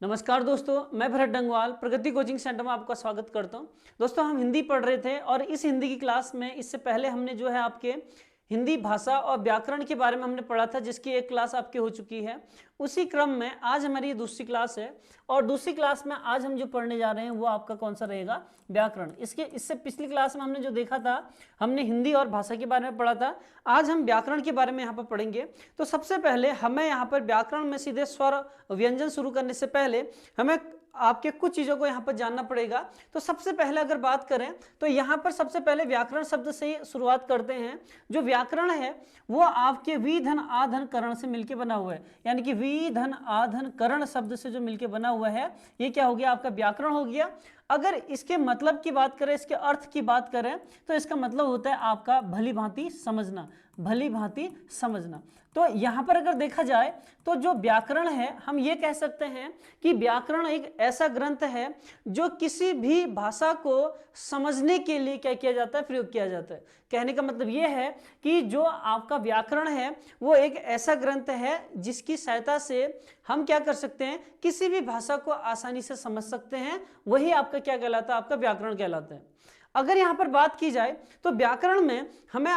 नमस्कार दोस्तों, मैं भरत डंगवाल प्रगति कोचिंग सेंटर में आपका स्वागत करता हूं। दोस्तों, हम हिंदी पढ़ रहे थे और इस हिंदी की क्लास में इससे पहले हमने जो है आपके हिंदी भाषा और व्याकरण के बारे में हमने पढ़ा था, जिसकी एक क्लास आपकी हो चुकी है। उसी क्रम में आज हमारी ये दूसरी क्लास है और दूसरी क्लास में आज हम जो पढ़ने जा रहे हैं वो आपका कौन सा रहेगा? व्याकरण। इससे पिछली क्लास में हमने जो देखा था, हमने हिंदी और भाषा के बारे में पढ़ा था। आज हम व्याकरण के बारे में यहाँ पर पढ़ेंगे। तो सबसे पहले हमें यहाँ पर व्याकरण में सीधे स्वर व्यंजन शुरू करने से पहले हमें आपके कुछ चीज़ों को यहाँ पर जानना पड़ेगा। तो सबसे पहले अगर बात करें तो यहाँ पर सबसे पहले व्याकरण शब्द से ही शुरुआत करते हैं। जो व्याकरण है वो आपके वी धन आधन करण से मिलकर बना हुआ है, यानी कि वी धन आधन करण शब्द से जो मिलकर बना हुआ है ये क्या हो गया? आपका व्याकरण हो गया। अगर इसके मतलब की बात करें, इसके अर्थ की बात करें तो इसका मतलब होता है आपका भली भांति समझना, भली भांति समझना। तो यहाँ पर अगर देखा जाए तो जो व्याकरण है, हम ये कह सकते हैं कि व्याकरण एक ऐसा ग्रंथ है जो किसी भी भाषा को समझने के लिए क्या किया जाता है? प्रयोग किया जाता है। कहने का मतलब ये है कि जो आपका व्याकरण है वो एक ऐसा ग्रंथ है जिसकी सहायता से हम क्या कर सकते हैं? किसी भी भाषा को आसानी से समझ सकते हैं। वही आपका क्या कहलाता है? आपका व्याकरण कहलाता है। अगर यहाँ पर बात की जाए तो व्याकरण में हमें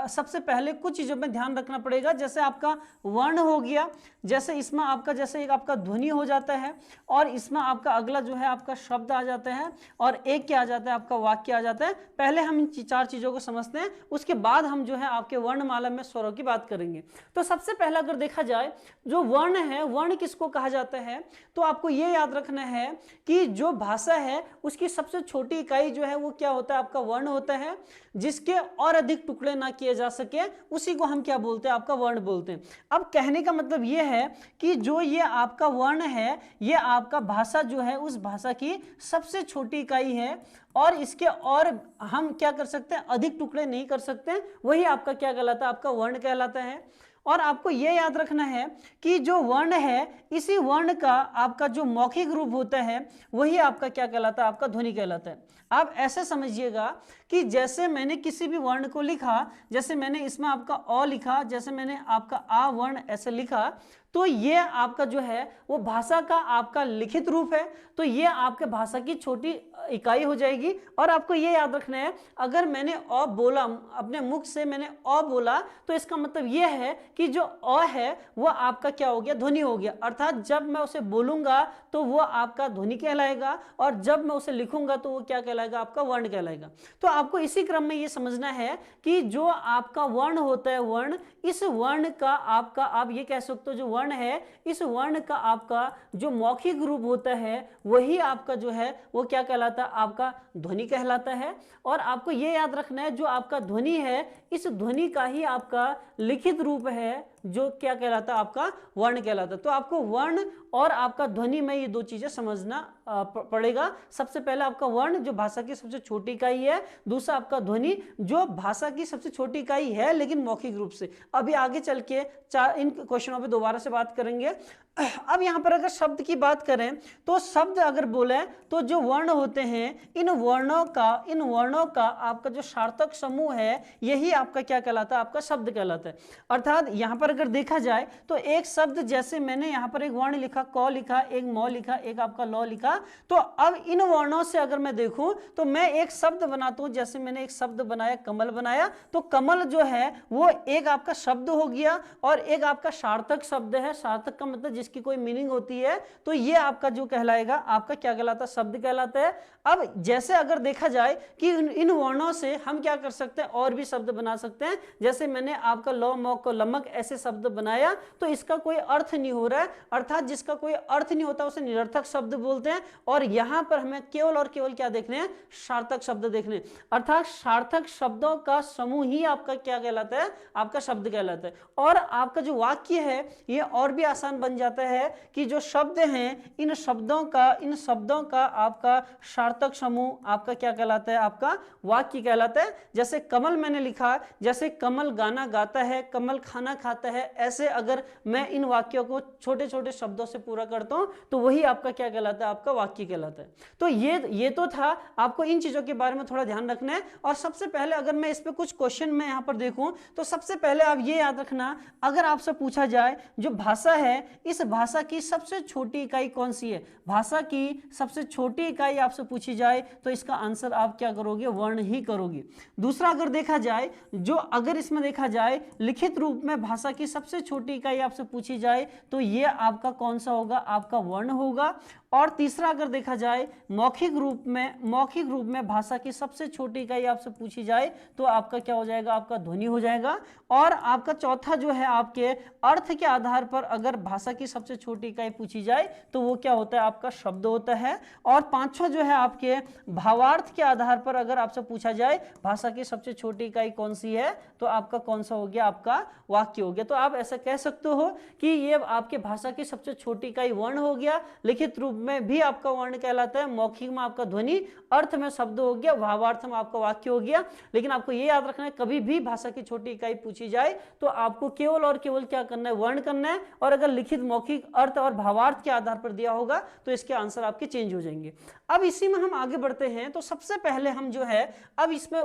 सबसे पहले कुछ चीज़ों में ध्यान रखना पड़ेगा। जैसे आपका वर्ण हो गया, जैसे इसमें आपका जैसे एक आपका ध्वनि हो जाता है और इसमें आपका अगला जो है आपका शब्द आ जाता है और एक क्या आ जाता है? आपका वाक्य आ जाता है। पहले हम इन चार चीज़ों को समझते हैं, उसके बाद हम जो है आपके वर्णमाला में स्वरों की बात करेंगे। तो सबसे पहले अगर देखा जाए जो वर्ण है, वर्ण किसको कहा जाता है? तो आपको ये याद रखना है कि जो भाषा है उसकी सबसे छोटी इकाई जो है वो क्या होता है? आपका वर्ण होता है। जिसके और अधिक टुकड़े ना किए जा सके उसी को हम क्या बोलते हैं? आपका वर्ण बोलते हैं। अब कहने का मतलब ये है कि जो ये आपका वर्ण है ये आपका भाषा जो है उस भाषा की सबसे छोटी इकाई है और इसके और हम क्या कर सकते हैं? अधिक टुकड़े नहीं कर सकते। वही आपका क्या कहलाता है? आपका वर्ण कहलाता है। और आपको यह याद रखना है कि जो वर्ण है इसी वर्ण का आपका जो मौखिक रूप होता है वही आपका क्या कहलाता है? आपका ध्वनि कहलाता है। आप ऐसे समझिएगा कि जैसे मैंने किसी भी वर्ण को लिखा, जैसे मैंने इसमें आपका अ लिखा, जैसे मैंने आपका आ वर्ण ऐसे लिखा, तो ये आपका जो है वो भाषा का आपका लिखित रूप है। तो ये आपके भाषा की छोटी इकाई हो जाएगी। और आपको ये याद रखना है, अगर मैंने अ बोला, अपने मुख से मैंने अ बोला, तो इसका मतलब ये है कि जो अ है वो आपका क्या हो गया? ध्वनि हो गया। अर्थात जब मैं उसे बोलूंगा तो वो आपका ध्वनि कहलाएगा और जब मैं उसे लिखूंगा तो वो क्या कहलाएगा? आपका वर्ण कहलाएगा। तो आपको इसी क्रम में ये समझना है कि जो आपका वर्ण होता है, वर्ण, इस वर्ण का आपका, आप ये कह सकते हो जो वर्ण है इस वर्ण का आपका जो मौखिक रूप होता है वही आपका जो है वो क्या कहलाता है? आपका ध्वनि कहलाता है। और आपको ये याद रखना है जो आपका ध्वनि है इस ध्वनि का ही आपका लिखित रूप है जो क्या कहलाता है? आपका वर्ण कहलाता है। तो आपको वर्ण और आपका ध्वनि में ये दो चीजें समझना पड़ेगा। सबसे पहले आपका वर्ण जो भाषा की सबसे छोटी इकाई है, दूसरा आपका ध्वनि जो भाषा की सबसे छोटी इकाई है लेकिन मौखिक रूप से। अभी आगे चल के इन क्वेश्चनों पे दोबारा से बात करेंगे। अब यहाँ पर अगर शब्द की बात करें तो शब्द अगर बोले तो जो वर्ण होते हैं इन वर्णों का आपका जो सार्थक समूह है यही आपका क्या कहलाता है? आपका शब्द कहलाता है। अर्थात यहाँ पर अगर देखा जाए तो एक शब्द, जैसे मैंने यहाँ पर एक वर्ण लिखा, क लिखा, एक म लिखा, एक आपका ल लिखा, तो अब इन वर्णों से अगर मैं देखूं तो मैं एक शब्द बनाता हूं। जैसे मैंने एक शब्द बनाया, कमल बनाया, तो कमल जो है वो एक आपका शब्द हो गया और एक आपका सार्थक शब्द है। सार्थक का मतलब जिसकी कोई मीनिंग होती है, तो ये आपका जो कहलाएगा आपका क्या कहलाता है? शब्द कहलाता है। अब जैसे अगर देखा जाए कि इन वर्णों से हम क्या कर सकते हैं? और भी शब्द बना सकते हैं। जैसे मैंने आपका लौ, मौक, लमक ऐसे शब्द बनाया तो इसका कोई अर्थ नहीं हो रहा है। अर्थात जिसका कोई अर्थ नहीं होता उसे निरर्थक शब्द बोलते हैं। और यहां पर हमें केवल और केवल क्या देखने हैं? सार्थक शब्द देखने हैं। अर्थात सार्थक शब्दों का समूह ही आपका क्या कहलाता है? आपका शब्द कहलाता है। और आपका जो वाक्य है ये और भी आसान बन जाता है कि जो शब्द हैं इन शब्दों का आपका सार्थक समूह आपका क्या कहलाता है? आपका वाक्य कहलाता है। जैसे कमल मैंने लिखा, जैसे कमल गाना गाता है, कमल खाना खाता है, ऐसे अगर मैं इन वाक्यों को छोटे छोटे शब्दों से पूरा करता हूं तो वही आपका क्या कहलाता है, आपका वाक्य कहलाता है। तो ये तो था, आपको इन चीजों के बारे में थोड़ा ध्यान रखना है। और सबसे पहले अगर मैं इस पे कुछ क्वेश्चन मैं यहां पर देखूं तो सबसे पहले आप ये याद रखना, अगर आपसे पूछा जाए जो भाषा है, इस भाषा की सबसे छोटी इकाई कौन सी है, भाषा की सबसे छोटी इकाई आपसे पूछी जाए तो इसका आंसर आप क्या करोगे, वर्ण ही करोगे। दूसरा अगर देखा जाए, जो अगर इसमें देखा जाए लिखित रूप में भाषा की सबसे छोटी इकाई आपसे पूछी जाए तो ये आपका कौन सा होगा, आपका वर्ण होगा। और तीसरा अगर देखा जाए मौखिक रूप में भाषा की सबसे छोटी इकाई आपसे पूछी जाए तो आपका क्या हो जाएगा, आपका ध्वनि हो जाएगा। और आपका चौथा जो है, आपके अर्थ के आधार पर अगर भाषा की सबसे छोटी इकाई पूछी जाए तो वो क्या होता है, आपका शब्द होता है। और पांचवा जो है, आपके भावार्थ के आधार पर अगर आपसे पूछा जाए भाषा की सबसे छोटी इकाई कौन सी है तो आपका कौन सा हो गया, आपका वाक्य हो गया। तो आप ऐसा कह सकते हो कि ये आपके भाषा की सबसे छोटी इकाई वर्ण हो गया, लिखित रूप में भी आपका वर्ण कहलाता है, मौखिक में आपका ध्वनि, अर्थ में शब्द हो गया, भावार्थ में आपका वाक्य हो गया। लेकिन आपको यह याद रखना है, कभी भी भाषा की छोटी इकाई पूछी जाए तो आपको केवल और केवल क्या करना है, वर्ण करना है। और अगर लिखित, मौखिक, अर्थ और भावार्थ के आधार पर दिया होगा तो इसके आंसर आपके चेंज हो जाएंगे। अब इसी में हम आगे बढ़ते हैं। तो सबसे पहले हम जो है अब इसमें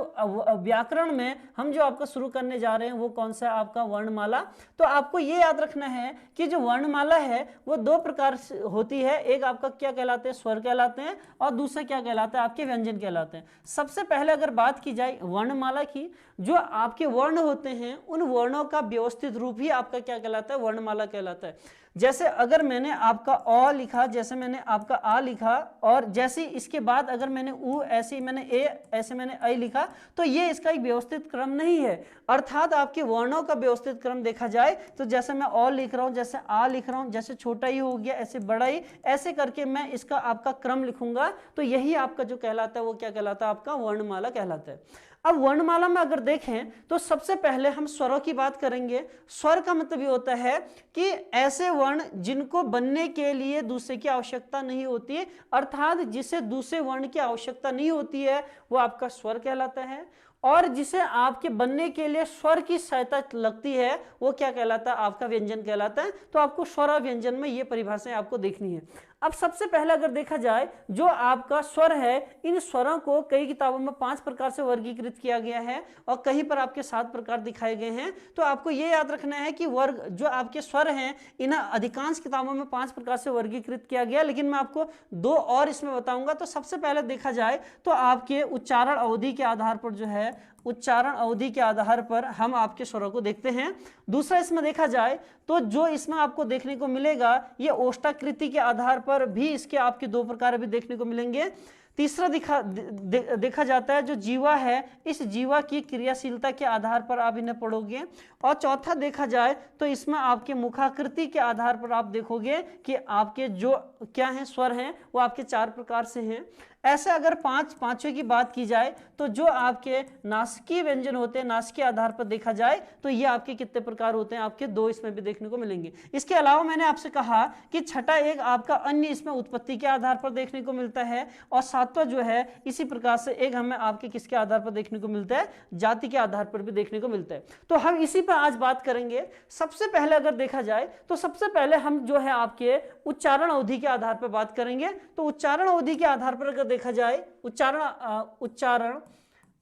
व्याकरण में हम जो आपका शुरू करने जा रहे हैं वो कौन सा, आपका वर्णमाला। तो आपको ये याद रखना है कि जो वर्णमाला है वो दो प्रकार से होती है, एक आपका क्या कहलाते हैं, स्वर कहलाते हैं, और दूसरा क्या कहलाता है, आपके व्यंजन कहलाते हैं। सबसे पहले अगर बात की जाए वर्णमाला की, जो आपके वर्ण होते हैं उन वर्णों का व्यवस्थित रूप ही आपका क्या कहलाता है, वर्णमाला कहलाता है। जैसे अगर मैंने आपका अ लिखा, जैसे मैंने आपका आ लिखा, और जैसे इसके बाद अगर मैंने उ, ऐसे ही मैंने ए, ऐसे मैंने ऐ लिखा, तो ये इसका एक व्यवस्थित क्रम नहीं है। अर्थात आपके वर्णों का व्यवस्थित क्रम देखा जाए तो जैसे मैं अ लिख रहा हूं, जैसे आ लिख रहा हूं, जैसे छोटा ही हो गया, ऐसे बड़ा ही, ऐसे करके मैं इसका आपका क्रम लिखूंगा तो यही आपका जो कहलाता है वो क्या कहलाता है, आपका वर्णमाला कहलाता है। अब वर्णमाला में अगर देखें तो सबसे पहले हम स्वरों की बात करेंगे। स्वर का मतलब ये होता है कि ऐसे वर्ण जिनको बनने के लिए दूसरे की आवश्यकता नहीं होती, अर्थात जिसे दूसरे वर्ण की आवश्यकता नहीं होती है वो आपका स्वर कहलाता है। और जिसे आपके बनने के लिए स्वर की सहायता लगती है वो क्या कहलाता है, आपका व्यंजन कहलाता है। तो आपको स्वर और व्यंजन में ये परिभाषाएं आपको देखनी है। अब सबसे पहले अगर देखा जाए जो आपका स्वर है, इन स्वरों को कई किताबों में 5 प्रकार से वर्गीकृत किया गया है और कहीं पर आपके 7 प्रकार दिखाए गए हैं। तो आपको ये याद रखना है कि वर्ग जो आपके स्वर हैं इन्हें अधिकांश किताबों में 5 प्रकार से वर्गीकृत किया गया, लेकिन मैं आपको 2 और इसमें बताऊंगा। तो सबसे पहले देखा जाए तो आपके उच्चारण अवधि के आधार पर जो है, उच्चारण अवधि के आधार पर हम आपके स्वरों को देखते हैं। दूसरा इसमें देखा जाए तो जो इसमें आपको देखने को मिलेगा ये ओष्ठाकृति के आधार पर भी इसके आपके 2 प्रकार भी देखने को मिलेंगे। तीसरा देखा जाता है जो जीवा है, इस जीवा की क्रियाशीलता के आधार पर आप इन्हें पढ़ोगे। और चौथा देखा जाए तो इसमें आपके मुखाकृति के आधार पर आप देखोगे कि आपके जो क्या हैं स्वर हैं वो आपके 4 प्रकार से हैं। ऐसे अगर पांचवें की बात की जाए तो जो आपके नासिकीय व्यंजन होते हैं, नासिक के आधार पर देखा जाए तो ये आपके कितने प्रकार होते हैं, आपके 2 इसमें भी देखने को मिलेंगे। इसके अलावा मैंने आपसे कहा कि छठा एक आपका अन्य इसमें उत्पत्ति के आधार पर देखने को मिलता है, और 7वां जो है इसी प्रकार से एक हमें आपके किसके आधार पर देखने को मिलता है, जाति के आधार पर भी देखने को मिलता है। तो हम इसी पर आज बात करेंगे। सबसे पहले अगर देखा जाए तो सबसे पहले हम जो है आपके उच्चारण अवधि के आधार पर बात करेंगे। तो उच्चारण अवधि के आधार पर अगर देखा जाए,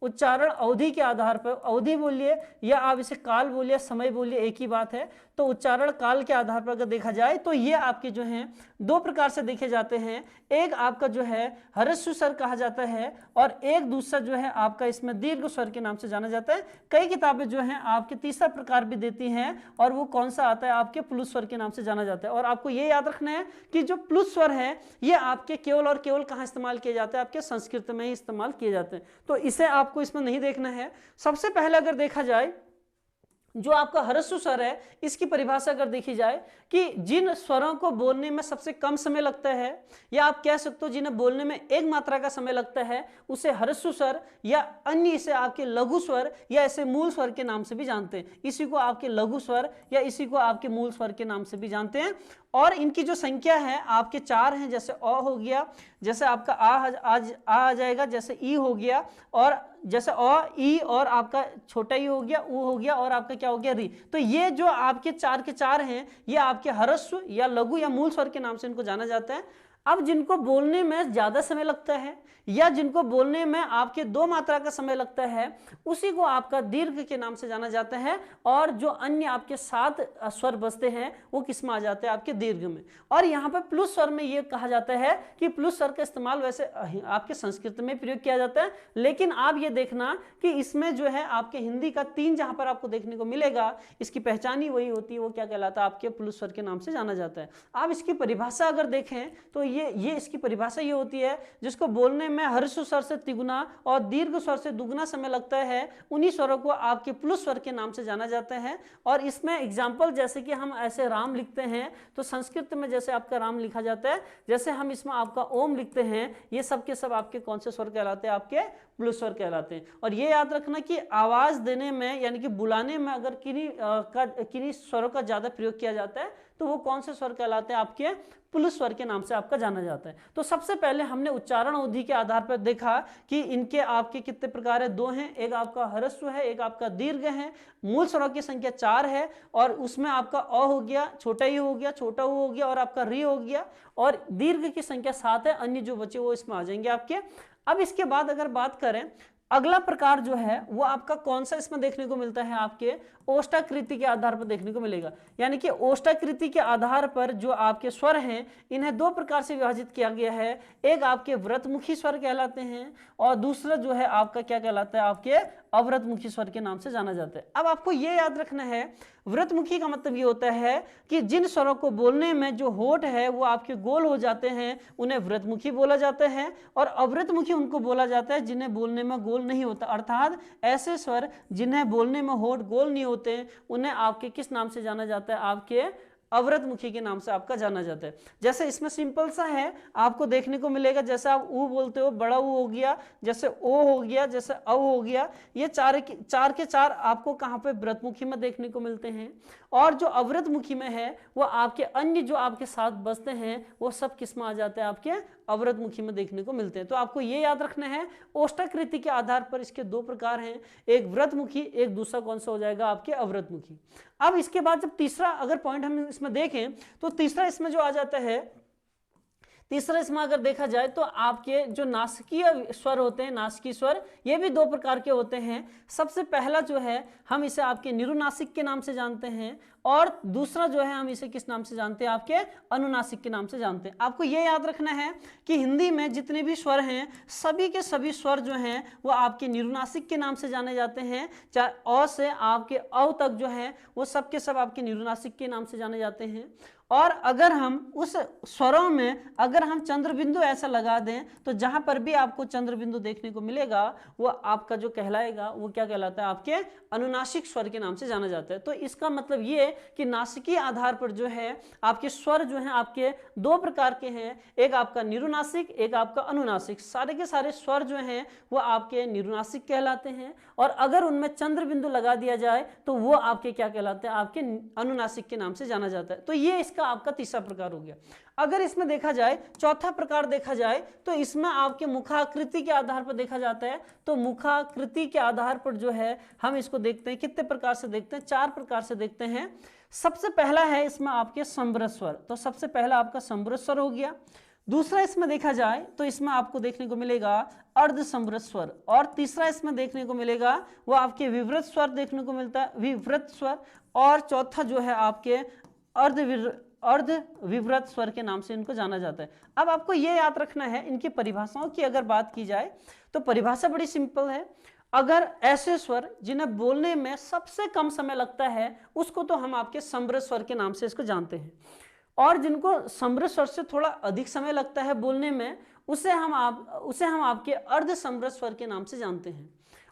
उच्चारण अवधि के आधार पर, अवधि बोलिए या आप इसे काल बोलिए, समय बोलिए, एक ही बात है। तो उच्चारण काल के आधार पर अगर देखा जाए तो ये आपके जो हैं 2 प्रकार से देखे जाते हैं। एक आपका जो है ह्रस्व स्वर कहा जाता है और एक दूसरा जो है आपका इसमें दीर्घ स्वर के नाम से जाना जाता है। कई किताबें जो हैं आपके तीसरा प्रकार भी देती हैं और वो कौन सा आता है, आपके प्लुत स्वर के नाम से जाना जाता है। और आपको ये याद रखना है कि जो प्लुत स्वर है ये आपके केवल और केवल कहाँ इस्तेमाल किए जाते हैं, आपके संस्कृत में ही इस्तेमाल किए जाते हैं। तो इसे आपको इसमें नहीं देखना है। सबसे पहले अगर देखा जाए जो आपका ह्रस्व स्वर है इसकी परिभाषा अगर देखी जाए कि जिन स्वरों को बोलने में सबसे कम समय लगता है, या आप कह सकते हो जिन्हें बोलने में एक मात्रा का समय लगता है, उसे ह्रस्व स्वर या अन्य इसे आपके लघु स्वर या ऐसे मूल स्वर के नाम से भी जानते हैं। इसी को आपके लघु स्वर या इसी को आपके मूल स्वर के नाम से भी जानते हैं। और इनकी जो संख्या है आपके 4 हैं, जैसे अ हो गया, जैसे आपका आ जाएगा, जैसे ई हो गया, और जैसे अ ई और आपका छोटा ई हो गया, ऊ हो गया, और आपका क्या हो गया री। तो ये जो आपके 4 के 4 हैं ये आपके ह्रस्व या लघु या मूल स्वर के नाम से इनको जाना जाता है। अब जिनको बोलने में ज्यादा समय लगता है या जिनको बोलने में आपके 2 मात्रा का समय लगता है उसी को आपका दीर्घ के नाम से जाना जाता है, और जो अन्य आपके 7 स्वर बचते हैं वो किस में आ जाते हैं, आपके दीर्घ में। और यहाँ पर प्लुस स्वर में ये कहा जाता है कि प्लुस स्वर का इस्तेमाल वैसे आपके संस्कृत में प्रयोग किया जाता है, लेकिन आप ये देखना कि इसमें जो है आपके हिंदी का 3 जहां पर आपको देखने को मिलेगा, इसकी पहचान ही वही होती है, वो क्या कहलाता है, आपके प्लुस स्वर के नाम से जाना जाता है। आप इसकी परिभाषा अगर देखें तो ये इसकी परिभाषा ये होती है, जिसको बोलने में ह्रस्व स्वर से तिगुना और दीर्घ स्वर से दुगना समय लगता है, उन्हीं स्वरों को आपके प्लुस स्वर के नाम से जाना जाता है। और इसमें एग्जाम्पल जैसे कि हम ऐसे राम लिखते हैं तो संस्कृत में जैसे आपका राम लिखा जाता है, जैसे हम इसमें आपका ओम लिखते हैं, ये सब के सब आपके कौन से स्वर कहलाते हैं, आपके प्लुस स्वर कहलाते हैं। और ये याद रखना कि आवाज देने में यानी कि बुलाने में अगर किन्हीं स्वरों का ज्यादा प्रयोग किया जाता है तो वो कौन से स्वर कहलाते हैं, आपके प्लुस स्वर के नाम से आपका जाना जाता है। तो सबसे पहले हमने उच्चारण अवधि के आधार पर देखा कि इनके आपके कितने प्रकार है, 2 हैं, एक आपका ह्रस्व है, एक आपका दीर्घ है। मूल स्वरों की संख्या 4 है और उसमें आपका अ हो गया, छोटा ई हो गया, छोटा ऊ हो गया और आपका री हो गया, और दीर्घ की संख्या 7 है, अन्य जो बचे वो इसमें आ जाएंगे आपके। अब इसके बाद अगर बात करें अगला प्रकार जो है वो आपका कौन सा इसमें देखने को मिलता है, आपके ओष्ठाकृति के आधार पर देखने को मिलेगा। यानी कि ओष्ठाकृति के आधार पर जो आपके स्वर हैं इन्हें 2 प्रकार से विभाजित किया गया है, एक आपके व्रतमुखी स्वर कहलाते हैं और दूसरा जो है आपका क्या कहलाता है, आपके अव्रतमुखी स्वर के नाम से जाना जाता है। अब आपको यह याद रखना है, व्रतमुखी का मतलब ये होता है कि जिन स्वरों को बोलने में जो होठ है वो आपके गोल हो जाते हैं उन्हें व्रतमुखी बोला जाता है, और अव्रतमुखी उनको बोला जाता है जिन्हें बोलने में गोल नहीं होता, अर्थात ऐसे स्वर जिन्हें बोलने में होठ गोल नहीं होते उन्हें आपके किस नाम से जाना जाता है, आपके अव्रतमुखी के नाम से आपका जाना जाता है। जैसे इसमें सिंपल सा है, आपको देखने को मिलेगा, जैसे आप ऊ बोलते हो, बड़ा ऊ हो गया, जैसे ओ हो गया, जैसे औ हो गया, ये चार के चार आपको कहाँ पे व्रतमुखी में देखने को मिलते हैं। और जो अव्रतमुखी में है वो आपके अन्य जो आपके साथ बसते हैं वो सब किस में आ जाते हैं, आपके अव्रतमुखी में देखने को मिलते हैं। तो आपको ये याद रखना है ओष्ठाकृति के आधार पर इसके 2 प्रकार हैं, एक व्रतमुखी, एक दूसरा कौन सा हो जाएगा, आपके अव्रतमुखी। अब इसके बाद जब तीसरा अगर पॉइंट हम इसमें देखें तो तीसरा इसमें जो आ जाता है, तीसरा इसमें अगर देखा जाए तो आपके जो नासिकीय स्वर होते हैं, नासिकीय स्वर, ये भी 2 प्रकार के होते हैं। सबसे पहला जो है हम इसे आपके निरुनासिक के नाम से जानते हैं, और दूसरा जो है हम इसे किस नाम से जानते हैं, आपके अनुनासिक के नाम से जानते हैं। आपको ये याद रखना है कि हिंदी में जितने भी स्वर हैं सभी के सभी स्वर जो हैं वो आपके निरुनासिक के नाम से जाने जाते हैं, चाहे अ से आपके औ तक जो है वो सब के सब आपके निरुनासिक के नाम से जाने जाते हैं। और अगर हम उस स्वरों में अगर हम चंद्र बिंदु ऐसा लगा दें तो जहां पर भी आपको चंद्र बिंदु देखने को मिलेगा वो आपका जो कहलाएगा वो क्या कहलाता है, आपके अनुनासिक स्वर के नाम से जाना जाता है। तो इसका मतलब ये कि नासिकीय आधार पर जो है आपके स्वर जो हैं आपके 2 प्रकार के हैं, एक आपका निरुनासिक, एक आपका अनुनासिक। सारे के सारे स्वर जो हैं वो आपके निरुनासिक कहलाते हैं, और अगर उनमें चंद्र बिंदु लगा दिया जाए तो वो आपके क्या कहलाते हैं, आपके अनुनासिक के नाम से जाना जाता है। तो ये इसका आपका तीसरा प्रकार हो गया। अगर इसमें देखा जाए चौथा प्रकार देखा जाए तो इसमें आपके मुखाकृति के आधार पर देखा जाता है। तो मुखाकृति के आधार पर जो है हम इसको देखते हैं, कितने प्रकार से देखते हैं, 4 प्रकार से देखते हैं। सबसे पहला है इसमें आपके समृद्ध स्वर, तो सबसे पहला आपका समृद्ध स्वर हो गया। दूसरा इसमें देखा जाए तो इसमें आपको देखने को मिलेगा अर्ध समृद्ध स्वर, और तीसरा इसमें देखने को मिलेगा वो आपके विवृत स्वर देखने को मिलता है, विवृत स्वर, और चौथा जो है आपके अर्ध विवृत स्वर के नाम से इनको जाना जाता है। अब आपको ये याद रखना है, इनकी परिभाषाओं की अगर बात की जाए तो परिभाषा बड़ी सिंपल है। अगर ऐसे स्वर जिन्हें बोलने में सबसे कम समय लगता है उसको तो हम आपके समृद्ध स्वर के नाम से इसको जानते हैं, और जिनको समृद्ध स्वर से थोड़ा अधिक समय लगता है बोलने में उसे हम आपके अर्ध समृद्ध स्वर के नाम से जानते हैं।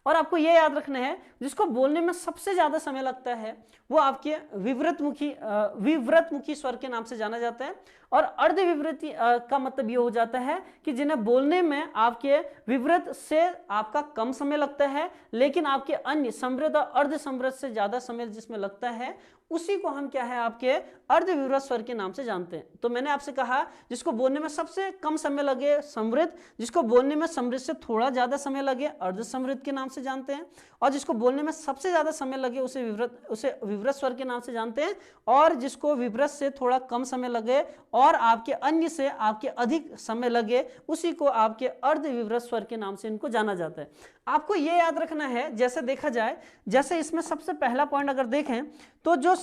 और आपको यह याद रखना है जिसको बोलने में सबसे ज्यादा समय लगता है वो आपके विवृतमुखी स्वर के नाम से जाना जाता है, और अर्ध विवृति का मतलब ये हो जाता है कि जिन्हें बोलने में आपके विवृत से आपका कम समय लगता है लेकिन आपके अन्य समृद्ध और अर्ध समृद्ध से ज्यादा समय जिसमें लगता है उसी को हम क्या है आपके अर्धविवृत स्वर के नाम से जानते हैं। तो मैंने आपसे कहा जिसको बोलने में सबसे कम समय लगे समृद्ध, जिसको बोलने में समृद्ध से थोड़ा ज्यादा समय लगे अर्ध समृद्ध के नाम से जानते हैं, और जिसको बोलने में सबसे ज्यादा समय लगे उसे विवृत स्वर के नाम से जानते हैं, और जिसको विवृत से थोड़ा कम समय लगे और आपके अन्य से आपके अधिक समय लगे उसी को आपके अर्धविवृत स्वर के नाम से इनको जाना जाता है। आपको ये याद रखना है, जैसे देखा जाए, जैसे इसमें सबसे पहला पॉइंट अगर देखें तो जो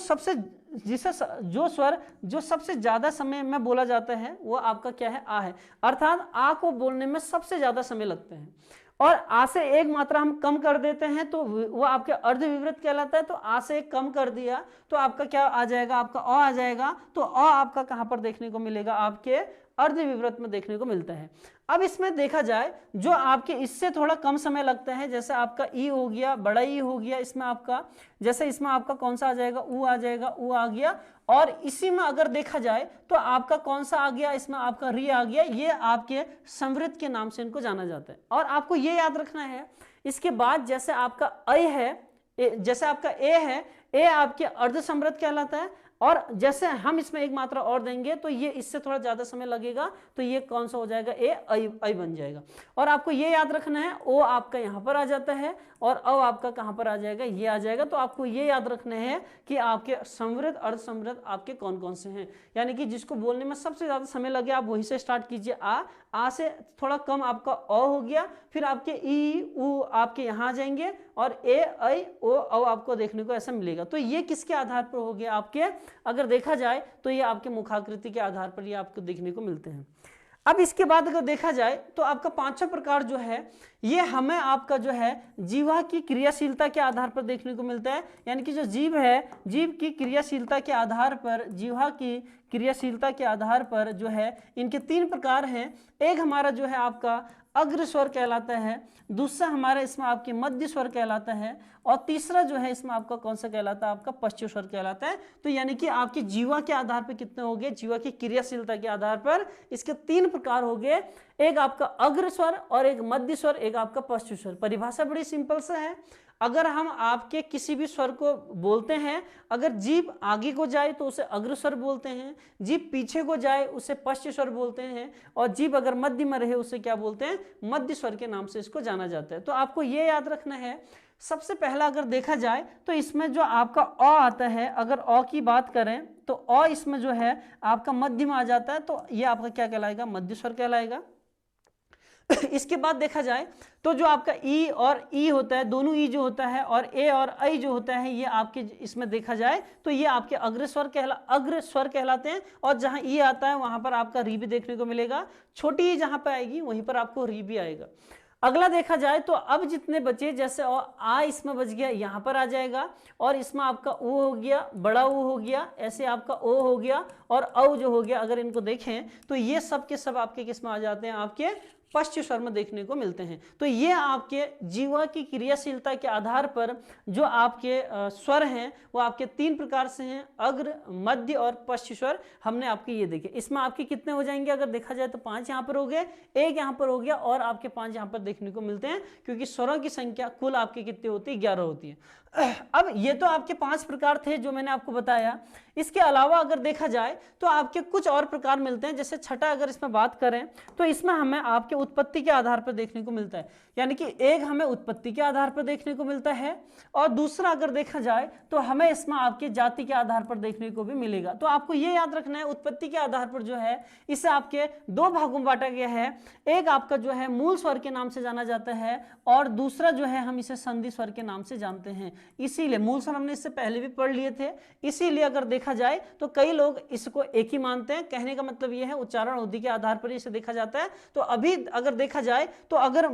स्वर जो सबसे ज्यादा समय में बोला जाता है वो आपका क्या है, आ है। अर्थात आ को बोलने में सबसे ज्यादा समय लगता है, और आ से एक मात्रा हम कम कर देते हैं तो वो आपके अर्धविवृत कहलाता है। तो आ से एक कम कर दिया तो आपका क्या आ जाएगा, आपका अ आ जाएगा। तो अ आपका कहां पर देखने को मिलेगा, आपके अर्धविवृत में देखने को मिलता है। अब इसमें देखा जाए जो आपके इससे थोड़ा कम समय लगता है, जैसे आपका ई हो गया, बड़ा ई हो गया, इसमें आपका जैसे इसमें आपका कौन सा आ जाएगा, ऊ आ जाएगा, ऊ आ गया। और इसी में अगर देखा जाए तो आपका कौन सा आ गया, इसमें आपका री आ गया। ये आपके समृद्ध के नाम से इनको जाना जाता है। और आपको ये याद रखना है, इसके बाद जैसे आपका अ है, जैसे आपका ए है, ए आपके अर्ध समृद्ध कहलाता है। और जैसे हम इसमें एक मात्रा और देंगे तो ये इससे थोड़ा ज्यादा समय लगेगा, तो ये कौन सा हो जाएगा, ए ऐ बन जाएगा। और आपको ये याद रखना है, ओ आपका यहाँ पर आ जाता है और अ आपका कहाँ पर आ जाएगा, ये आ जाएगा। तो आपको ये याद रखना है कि आपके समृद्ध अर्ध समृद्ध आपके कौन कौन से हैं, यानी कि जिसको बोलने में सबसे ज्यादा समय लगे आप वही से स्टार्ट कीजिए। आ से थोड़ा कम आपका अ हो गया, फिर आपके ई उ आपके यहाँ आ जाएंगे, और ए ऐ ओ औ आपको देखने को ऐसा मिलेगा। तो ये किसके आधार पर हो गया, आपके अगर देखा जाए तो ये आपके मुखाकृति के आधार पर ये आपको देखने को मिलते हैं। अब इसके बाद अगर देखा जाए तो आपका पांचवा प्रकार जो है ये हमें आपका जो है जीवा की क्रियाशीलता के आधार पर देखने को मिलता है। यानी कि जो जीव है, जीव की क्रियाशीलता के आधार पर, जीवा की क्रियाशीलता के आधार पर जो है इनके तीन प्रकार हैं। एक हमारा जो है आपका अग्र स्वर कहलाता है, दूसरा हमारा इसमें आपके मध्य स्वर कहलाता है, और तीसरा जो है इसमें आपका कौन सा कहलाता है, आपका पश्चिम स्वर कहलाता है। तो यानी कि आपकी जीवा के आधार पर कितने हो गए, जीवा की क्रियाशीलता के आधार पर इसके तीन प्रकार हो गए। एक आपका अग्र स्वर और एक मध्य स्वर, एक आपका पश्चिम स्वर। परिभाषा बड़ी सिंपल सा है, अगर हम आपके किसी भी स्वर को बोलते हैं, अगर जीभ आगे को जाए तो उसे अग्र स्वर बोलते हैं, जीभ पीछे को जाए उसे पश्चिम स्वर बोलते हैं, और जीभ अगर मध्य में रहे उसे क्या बोलते हैं, मध्य स्वर के नाम से इसको जाना जाता है। तो आपको ये याद रखना है, सबसे पहला अगर देखा जाए तो इसमें जो आपका अ आता है, अगर अ की बात करें तो अ इसमें जो है आपका मध्य में आ जाता है, तो ये आपका क्या कहलाएगा, मध्य स्वर कहलाएगा। इसके बाद देखा जाए तो जो आपका ई और ई होता है, दोनों ई जो होता है, और ए और ऐ जो होता है, ये आपके इसमें देखा जाए तो ये आपके अग्र स्वर कहलाते हैं। और जहां ई आता है वहां पर आपका री भी देखने को मिलेगा, छोटी ई जहां पर आएगी वहीं पर आपको री भी आएगा। अगला देखा जाए तो अब जितने बचे, जैसे आ इसमें बच गया, यहाँ पर आ जाएगा, और इसमें आपका ओ हो गया, बड़ा ओ हो गया, ऐसे आपका ओ हो गया, और औ जो हो गया। अगर इनको देखें तो ये सब के सब आपके किस में आ जाते हैं, आपके पश्चिम स्वर में देखने को मिलते हैं। तो ये आपके जीवा की क्रियाशीलता के आधार पर जो आपके स्वर हैं वो आपके तीन प्रकार से हैं, अग्र, मध्य और पश्चिम स्वर। हमने आपके ये देखे, इसमें आपके कितने हो जाएंगे, अगर देखा जाए तो 5 यहाँ पर हो गए, एक यहाँ पर हो गया, और आपके 5 यहाँ पर देखने को मिलते हैं, क्योंकि स्वरों की संख्या कुल आपकी कितनी होती है, 11 होती है। अब ये तो आपके 5 प्रकार थे जो मैंने आपको बताया। इसके अलावा अगर देखा जाए तो आपके कुछ और प्रकार मिलते हैं। जैसे छठा अगर इसमें बात करें तो इसमें हमें आपके उत्पत्ति के आधार पर देखने को मिलता है, यानी कि एक हमें उत्पत्ति के आधार पर देखने को मिलता है, और दूसरा अगर देखा जाए तो हमें इसमें आपके जाति के आधार पर देखने को भी मिलेगा। तो आपको ये याद रखना है, उत्पत्ति के आधार पर जो है इसे आपके 2 भागों में बांटा गया है। एक आपका जो है मूल स्वर के नाम से जाना जाता है, और दूसरा जो है हम इसे संधि स्वर के नाम से जानते हैं। इसीलिए मूल स्वर हमने इससे पहले भी पढ़ लिए थे, इसीलिए अगर देखा जाए तो कई लोग इसको एक ही मानते हैं। कहने का मतलब यह है उच्चारण अवधि के आधार पर इसे देखा जाता है। तो अभी अगर देखा जाए तो अगर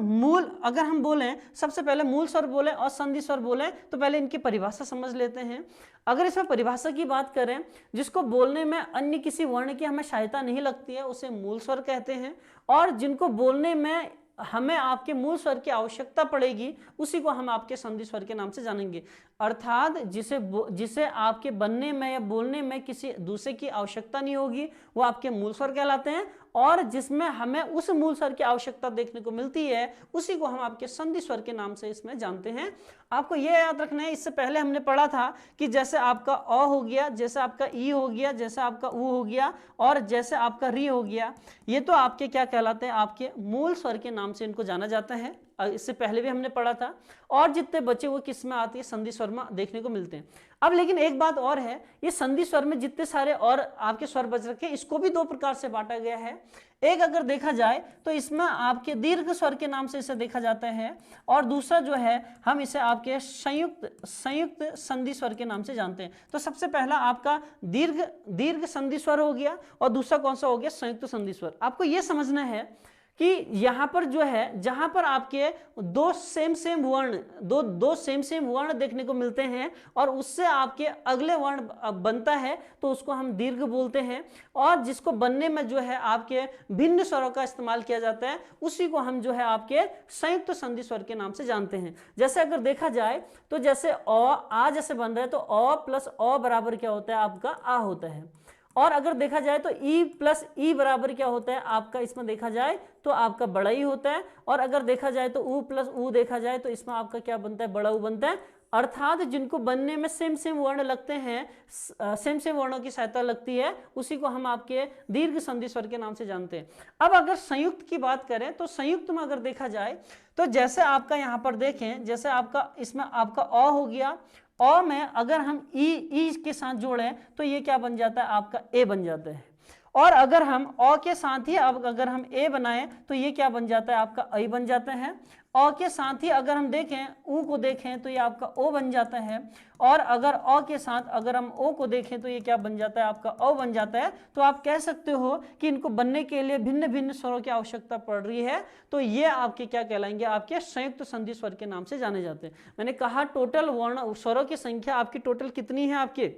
हम बोलें, सबसे पहले मूल स्वर बोलें और संधि स्वर बोलें, तो पहले इनकी परिभाषा समझ लेते हैं। अगर इसमें परिभाषा की बात करें, जिसको बोलने में अन्य किसी वर्ण की हमें सहायता नहीं लगती है उसे मूल स्वर कहते हैं, और जिनको बोलने में हमें आपके मूल स्वर की आवश्यकता पड़ेगी उसी को हम आपके संधि स्वर के नाम से जानेंगे। अर्थात जिसे आपके बनने में या बोलने में किसी दूसरे की आवश्यकता नहीं होगी, वो आपके मूल स्वर कहलाते हैं। और जिसमें हमें उस मूल स्वर की आवश्यकता देखने को मिलती है, उसी को हम आपके संधि स्वर के नाम से इसमें जानते हैं। आपको यह याद रखना है, इससे पहले हमने पढ़ा था कि जैसे आपका अ हो गया, जैसे आपका ई हो गया, जैसे आपका उ हो गया और जैसे आपका री हो गया, ये तो आपके क्या कहलाते हैं, आपके मूल स्वर के नाम से इनको जाना जाता है। इससे पहले भी हमने पढ़ा था। और जितने बचे वो किस में आती है, संधि स्वर में देखने को मिलते हैं। अब लेकिन एक बात और है, ये संधि स्वर में जितने सारे और आपके स्वर बच रखे, इसको भी दो प्रकार से बांटा गया है। एक अगर देखा जाए तो इसमें आपके दीर्घ स्वर के नाम से इसे देखा जाता है, और दूसरा जो है हम इसे आपके संयुक्त संधि स्वर के नाम से जानते हैं। तो सबसे पहला आपका दीर्घ संधि स्वर हो गया, और दूसरा कौन सा हो गया, संयुक्त संधि स्वर। आपको यह समझना है कि यहां पर जो है, जहां पर आपके दो सेम वर्ण देखने को मिलते हैं और उससे आपके अगले वर्ण बनता है, तो उसको हम दीर्घ बोलते हैं। और जिसको बनने में जो है आपके भिन्न स्वरों का इस्तेमाल किया जाता है, उसी को हम जो है आपके संयुक्त संधि स्वर के नाम से जानते हैं। जैसे अगर देखा जाए तो जैसे आ जैसे बन रहा है, तो अ प्लस अ बराबर क्या होता है, आपका आ होता है। और अगर देखा जाए तो ई प्लस ई बराबर क्या होता है आपका, इसमें देखा जाए तो आपका बड़ा ई होता है। और अगर देखा जाए तो ऊ प्लस ऊ देखा जाए तो इसमें आपका क्या बनता है, बड़ा ऊ बनता है। अर्थात जिनको बनने में सेम वर्ण लगते हैं, सेम वर्णों की सहायता लगती है, उसी को हम आपके दीर्घ संधि स्वर के नाम से जानते हैं। अब अगर संयुक्त की बात करें तो संयुक्त में अगर देखा जाए तो जैसे आपका यहाँ पर देखें, जैसे आपका इसमें आपका अ हो गया, अ में अगर हम ई के साथ जोड़ें तो ये क्या बन जाता है, आपका ए बन जाता है। और अगर हम अ के साथ ही अब अगर हम ए बनाएं तो ये क्या बन जाता है, आपका ऐ बन जाता है। अ के साथ ही अगर हम देखें, ऊ को देखें तो ये आपका ओ बन जाता है। और अगर अ के साथ अगर हम ओ को देखें तो ये क्या बन जाता है, आपका औ बन जाता है। तो आप कह सकते हो कि इनको बनने के लिए भिन्न भिन्न स्वरों की आवश्यकता पड़ रही है, तो ये आपके क्या कहलाएंगे, आपके संयुक्त संधि स्वर के नाम से जाने जाते हैं। मैंने कहा टोटल वर्ण स्वरों की संख्या आपकी टोटल कितनी है, आपके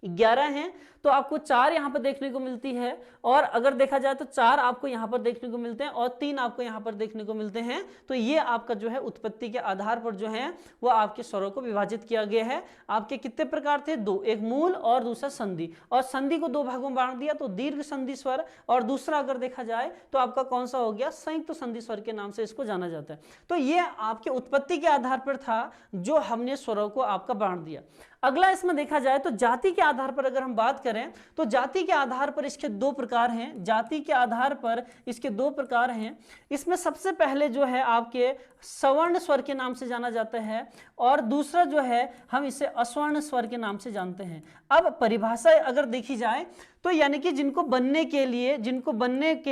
11 हैं। तो आपको 4 यहाँ पर देखने को मिलती है, और अगर देखा जाए तो 4 आपको यहाँ पर देखने को मिलते हैं और 3 आपको यहाँ पर देखने को मिलते हैं। तो ये आपका जो है उत्पत्ति के आधार पर जो है वो आपके स्वरों को विभाजित किया गया है। आपके कितने प्रकार थे, 2, एक मूल और दूसरा संधि। और संधि को 2 भागों में बांट दिया, तो दीर्घ संधि स्वर, और दूसरा अगर देखा जाए तो आपका कौन सा हो गया, संयुक्त संधि स्वर के नाम से इसको जाना जाता है। तो ये आपके उत्पत्ति के आधार पर था जो हमने स्वरों को आपका बांट दिया। अगला इसमें देखा जाए तो जाति के आधार पर अगर हम बात करें तो जाति के आधार पर इसके 2 प्रकार हैं। जाति के आधार पर इसके 2 प्रकार हैं। इसमें सबसे पहले जो है आपके सवर्ण स्वर के नाम से जाना जाता है, और दूसरा जो है हम इसे अस्वर्ण स्वर के नाम से जानते हैं। अब परिभाषा अगर देखी जाए तो यानी कि जिनको बनने के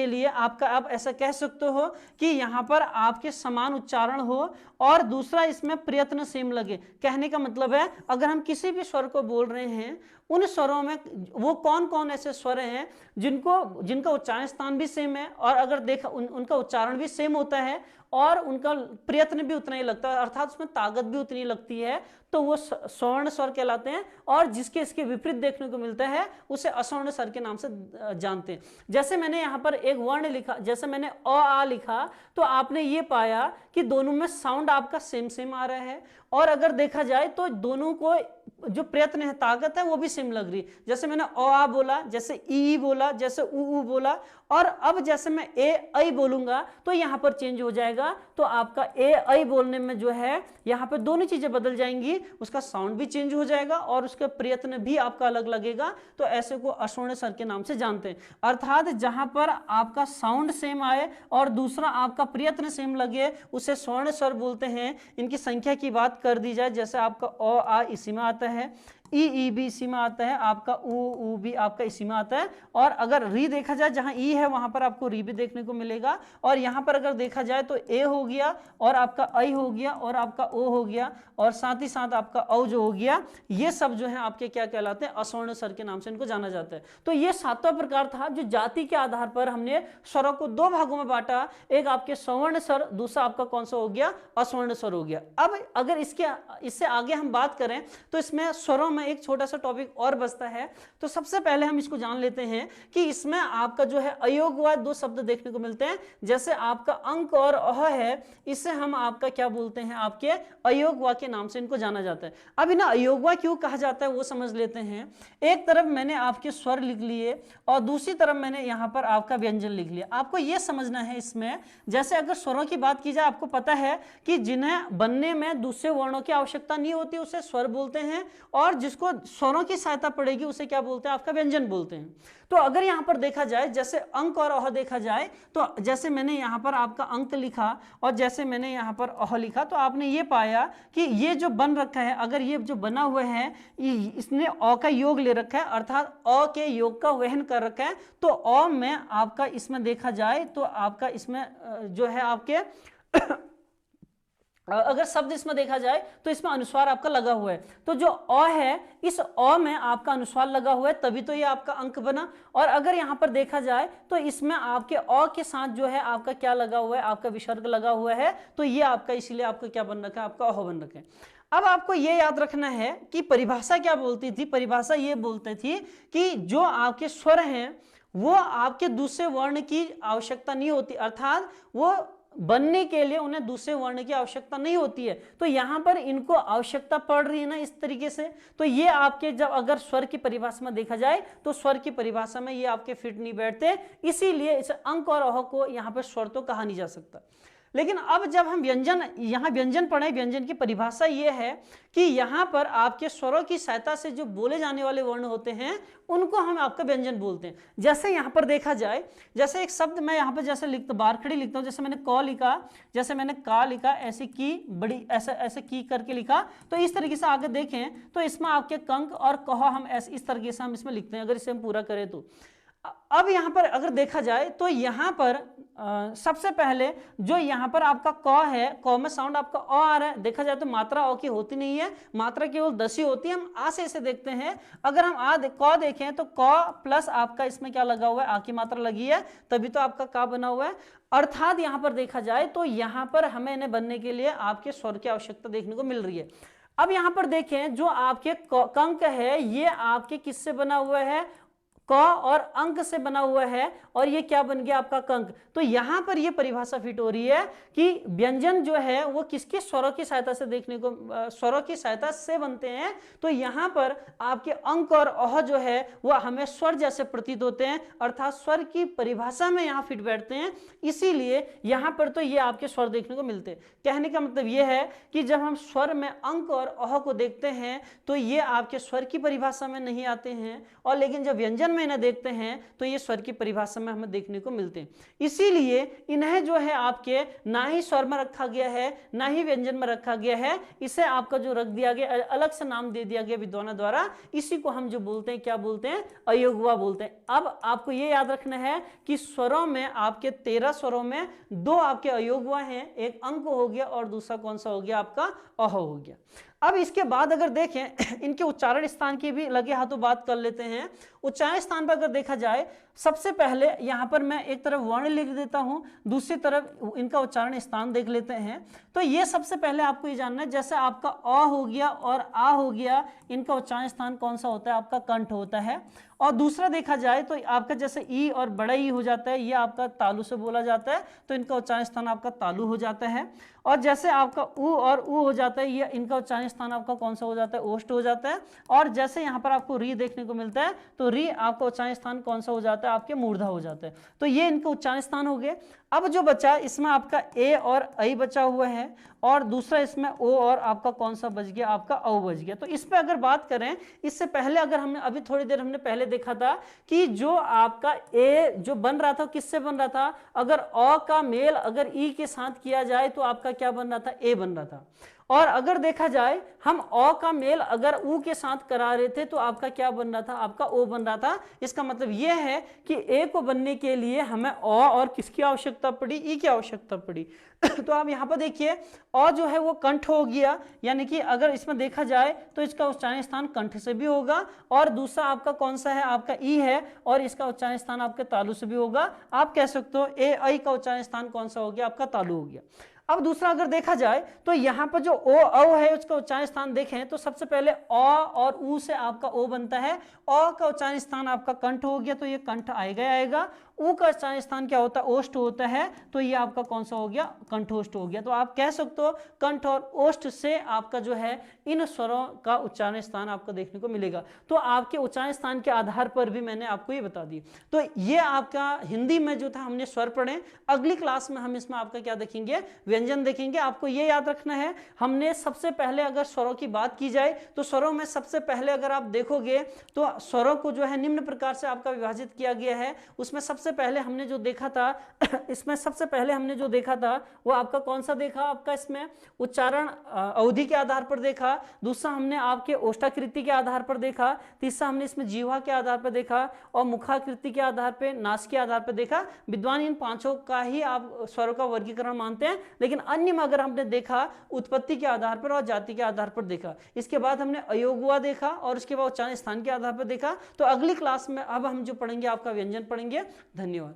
लिए आपका, आप ऐसा कह सकते हो कि यहाँ पर आपके समान उच्चारण हो, और दूसरा इसमें प्रयत्न सेम लगे। कहने का मतलब है अगर हम किसी भी स्वर को बोल रहे हैं, उन स्वरों में वो कौन कौन ऐसे स्वर हैं जिनका उच्चारण स्थान भी सेम है, और अगर देखा उनका उच्चारण भी सेम होता है, और उनका प्रयत्न भी उतना ही लगता है, अर्थात उसमें ताकत भी उतनी लगती है, तो वो स्वर्ण स्वर कहलाते हैं। और जिसके इसके विपरीत देखने को मिलता है उसे अस्वर्ण स्वर के नाम से जानते हैं। जैसे मैंने यहाँ पर एक वर्ण लिखा, जैसे मैंने अ आ लिखा, तो आपने ये पाया कि दोनों में साउंड आपका सेम आ रहा है, और अगर देखा जाए तो दोनों को जो प्रयत्न है, ताकत है, वो भी सेम लग रही। जैसे मैंने अ आ बोला, जैसे ई बोला, जैसे ऊ बोला, और अब जैसे मैं ए ऐ बोलूंगा तो यहाँ पर चेंज हो जाएगा। तो आपका ए ऐ बोलने में जो है यहाँ पर दोनों चीजें बदल जाएंगी, उसका साउंड भी चेंज हो जाएगा और उसका प्रयत्न भी आपका अलग लगेगा। तो ऐसे को अस्वर्ण स्वर के नाम से जानते हैं। अर्थात जहां पर आपका साउंड सेम आए और दूसरा आपका प्रयत्न सेम लगे, उसे स्वर्ण स्वर बोलते हैं। इनकी संख्या की बात कर दी जाए, जैसे आपका अ आ इसी में आता है, ई भी इसी में आता है, आपका ऊ भी आपका इसी में आता है। और अगर री देखा जाए, जहां ई है वहां पर आपको री भी देखने को मिलेगा। और यहां पर अगर देखा जाए तो ए हो गया, और आपका ऐ हो गया, और आपका ओ हो गया, और साथ ही साथ आपका औ जो हो गया, ये सब जो है आपके क्या कहलाते हैं, अस्वर्ण स्वर के नाम से इनको जाना जाता है। तो ये 7वां प्रकार था जो जाति के आधार पर हमने स्वरों को 2 भागों में बांटा, एक आपके सवर्ण स्वर, दूसरा आपका कौन सा हो गया, अस्वर्ण स्वर हो गया। अब अगर इससे आगे हम बात करें तो इसमें स्वरों हमें एक छोटा सा टॉपिक और बचता है। तो सबसे पहले हम इसको जान लेते हैं कि इसमें आपका जो है अयोगवा दो शब्द देखने को मिलते हैं। जैसे आपका अंक और अह है, इसे हम आपका क्या बोलते हैं, आपके अयोगवा के नाम से इनको जाना जाता है। अब इन्हें अयोगवा क्यों कहा जाता है वो समझ लेते हैं। एक तरफ मैंने आपके स्वर लिख लिए और दूसरी तरफ मैंने यहाँ पर आपका व्यंजन लिख लिया। आपको यह समझना है इसमें, जैसे अगर स्वरों की बात की जाए, आपको पता है कि जिन्हें बनने में दूसरे वर्णों की आवश्यकता नहीं होती उसे स्वर बोलते हैं, और जिसको स्वरों की सहायता पड़ेगी उसे क्या बोलते हैं, आपका व्यंजन बोलते हैं। तो अगर यहाँ पर देखा जाए, जैसे अंक और अह देखा जाए, तो जैसे मैंने यहाँ पर आपका अंक लिखा और जैसे मैंने यहाँ पर अह लिखा, तो आपने ये पाया कि ये जो बन रखा है, अगर ये जो बना हुआ है इसने अ का योग ले रखा है, अर्थात अ के योग का वहन कर रखा है। तो अ में आपका इसमें देखा जाए तो आपका इसमें जो है आपके अगर शब्द इसमें देखा जाए तो इसमें अनुस्वार आपका लगा हुआ है। तो जो अ है, इस अ में आपका अनुस्वार लगा हुआ है, तभी तो ये आपका अंक बना। और अगर यहां पर देखा जाए तो इसमें आपके अ के साथ जो है आपका क्या लगा हुआ है, आपका विसर्ग लगा हुआ है। तो ये आपका इसीलिए आपका क्या बन रखा है, आपका अह बन रखा है। अब आपको ये याद रखना है कि परिभाषा क्या बोलती थी। परिभाषा ये बोलती थी कि जो आपके स्वर हैं वो आपके दूसरे वर्ण की आवश्यकता नहीं होती, अर्थात वो बनने के लिए उन्हें दूसरे वर्ण की आवश्यकता नहीं होती है। तो यहां पर इनको आवश्यकता पड़ रही है ना इस तरीके से। तो ये आपके जब अगर स्वर की परिभाषा में देखा जाए तो स्वर की परिभाषा में ये आपके फिट नहीं बैठते, इसीलिए इसे अंक और अह को यहां पर स्वर तो कहा नहीं जा सकता। लेकिन अब जब हम व्यंजन, यहाँ व्यंजन पढ़े, व्यंजन की परिभाषा ये है कि यहाँ पर आपके स्वरों की सहायता से जो बोले जाने वाले वर्ण होते हैं उनको हम आपका व्यंजन बोलते हैं। जैसे यहाँ पर देखा जाए, जैसे एक शब्द मैं यहाँ पर जैसे लिखता, बारखड़ी लिखता हूँ, जैसे मैंने क लिखा, जैसे मैंने का लिखा, ऐसे की बड़ी ऐसे ऐसे की करके लिखा। तो इस तरीके से आगे देखें तो इसमें आपके कंक और कह हम ऐसे इस तरीके से हम इसमें लिखते हैं, अगर इसे हम पूरा करें तो। अब यहाँ पर अगर देखा जाए तो यहाँ पर सबसे पहले जो यहाँ पर आपका क है, क में साउंड आपका अ आ रहा है। देखा जाए तो मात्रा अ की होती नहीं है, मात्रा केवल 10 ही होती है। हम आ से इसे देखते हैं। अगर हम क देखें तो क प्लस आपका इसमें क्या लगा हुआ है, आ की मात्रा लगी है, तभी तो आपका का बना हुआ है। अर्थात यहाँ पर देखा जाए तो यहाँ पर हमें इन्हें बनने के लिए आपके स्वर की आवश्यकता देखने को मिल रही है। अब यहाँ पर देखें जो आपके कंक है ये आपके किससे बना हुआ है, क और अंक से बना हुआ है, और ये क्या बन गया आपका कंक। तो यहां पर ये परिभाषा फिट हो रही है कि व्यंजन जो है वो किसके स्वरों की सहायता से देखने को, स्वरों की सहायता से बनते हैं। तो यहां पर आपके अंक और अह जो है वो हमें स्वर जैसे प्रतीत होते हैं, अर्थात स्वर की परिभाषा में यहाँ फिट बैठते हैं, इसीलिए यहाँ पर तो ये आपके स्वर देखने को मिलते हैं। कहने का मतलब ये है कि जब हम स्वर में अंक और अह को देखते हैं तो ये आपके स्वर की परिभाषा में नहीं आते हैं, और लेकिन जब व्यंजन में इन्हें देखते हैं तो ये स्वर की परिभाषा में हमें देखने को मिलते हैं। इसीलिए इन्हें जो है आपके ना ही स्वर में रखा गया है ना ही व्यंजन में रखा गया है, इसे आपका जो रख दिया गया, अलग से नाम दे दिया गया विद्वानों द्वारा, इसी को हम जो बोलते हैं क्या बोलते हैं, अयोगवा बोलते हैं। अब आपको ये याद रखना है कि स्वरों में आपके 13 स्वरों में 2 आपके अयोगवा हैं, एक अंक हो गया और दूसरा कौन सा हो गया, आपका अह हो गया। अब इसके बाद अगर देखें इनके उच्चारण स्थान की भी लगे हाथों बात कर लेते हैं। उच्चारण स्थान पर अगर देखा जाए, सबसे पहले यहाँ पर मैं एक तरफ वर्ण लिख देता हूँ, दूसरी तरफ इनका उच्चारण स्थान देख लेते हैं। तो ये सबसे पहले आपको ये जानना है, जैसे आपका अ हो गया और आ हो गया, इनका उच्चारण स्थान कौन सा होता है, आपका कंठ होता है। और दूसरा देखा जाए तो आपका जैसे ई और बड़ा ई हो जाता है, ये आपका तालु से बोला जाता है, तो इनका उच्चारण स्थान आपका तालु हो जाता है। और जैसे आपका उ और उ हो जाता है, ये इनका उच्चारण स्थान आपका कौन सा हो जाता है, ओष्ठ हो जाता है। और जैसे यहाँ पर आपको री देखने को मिलता है, तो री आपका उच्चारण स्थान कौन सा हो जाता है, आपके मूर्धा हो जाता है। तो ये इनका उच्चारण स्थान हो गए। अब जो बचा इसमें आपका ए और ऐ बचा हुआ है, और दूसरा इसमें ओ और आपका कौन सा बच गया, आपका औ बच गया। तो इस पे अगर बात करें, इससे पहले अगर हमने अभी थोड़ी देर हमने पहले देखा था कि जो आपका ए जो बन रहा था किससे बन रहा था, अगर अ का मेल अगर ई के साथ किया जाए तो आपका क्या बन रहा था, ए बन रहा था। और अगर देखा जाए हम अ का मेल अगर उ के साथ करा रहे थे तो आपका क्या बन रहा था, आपका ओ बन रहा था। इसका मतलब यह है कि ए को बनने के लिए हमें अ और किसकी आवश्यकता पड़ी, ई की आवश्यकता पड़ी। तो आप यहाँ पर देखिए अ जो है वो कंठ हो गया, यानी कि अगर इसमें देखा जाए तो इसका उच्चारण स्थान कंठ से भी होगा, और दूसरा आपका कौन सा है, आपका ई है, और इसका उच्चारण स्थान आपके तालु से भी होगा। आप कह सकते हो ए ऐ का उच्चारण स्थान कौन सा हो गया, आपका तालु हो गया। अब दूसरा अगर देखा जाए तो यहाँ पर जो ओ औ है उसका उच्चारण स्थान देखें तो सबसे पहले अ और उ से आपका ओ बनता है। अ का उच्चारण स्थान आपका कंठ हो गया तो ये कंठ आएगा। उ का उच्चारण स्थान क्या होता है, ओष्ठ होता है, तो ये आपका कौन सा हो गया, कंठोष्ठ हो गया। तो आप कह सकते हो कंठ और ओष्ठ से आपका जो है इन स्वरों का उच्चारण स्थान आपको देखने को मिलेगा। तो आपके उच्चारण स्थान के आधार पर भी मैंने आपको ये बता दी। तो ये आपका हिंदी में जो था हमने स्वर पढ़े। अगली क्लास में हम इसमें आपका क्या देखेंगे, व्यंजन देखेंगे। आपको ये याद रखना है, हमने सबसे पहले अगर स्वरों की बात की जाए तो स्वरों में सबसे पहले अगर आप देखोगे तो स्वरों को जो है निम्न प्रकार से आपका विभाजित किया गया है। उसमें सबसे पहले हमने जो देखा था इसमें सबसे पहले हमने जो देखा था वो आपका कौन सा देखा, आपका इसमें उच्चारण अवधि के आधार पर देखा। दूसरा हमने आपके ओष्ठाकृति के आधार पर देखा। तीसरा हमने इसमें जीवा के आधार पर देखा और मुखाकृति के आधार पर, नास के आधार पर देखा। विद्वान इन पांचों का ही आप स्वरों का वर्गीकरण मानते हैं, लेकिन अन्य में अगर हमने देखा उत्पत्ति के आधार पर और जाति के आधार पर देखा। इसके बाद हमने अयोगुआ देखा और उसके बाद उच्चारण स्थान के आधार पर देखा। तो अगली क्लास में अब हम जो पढ़ेंगे आपका व्यंजन पढ़ेंगे। धन्यवाद।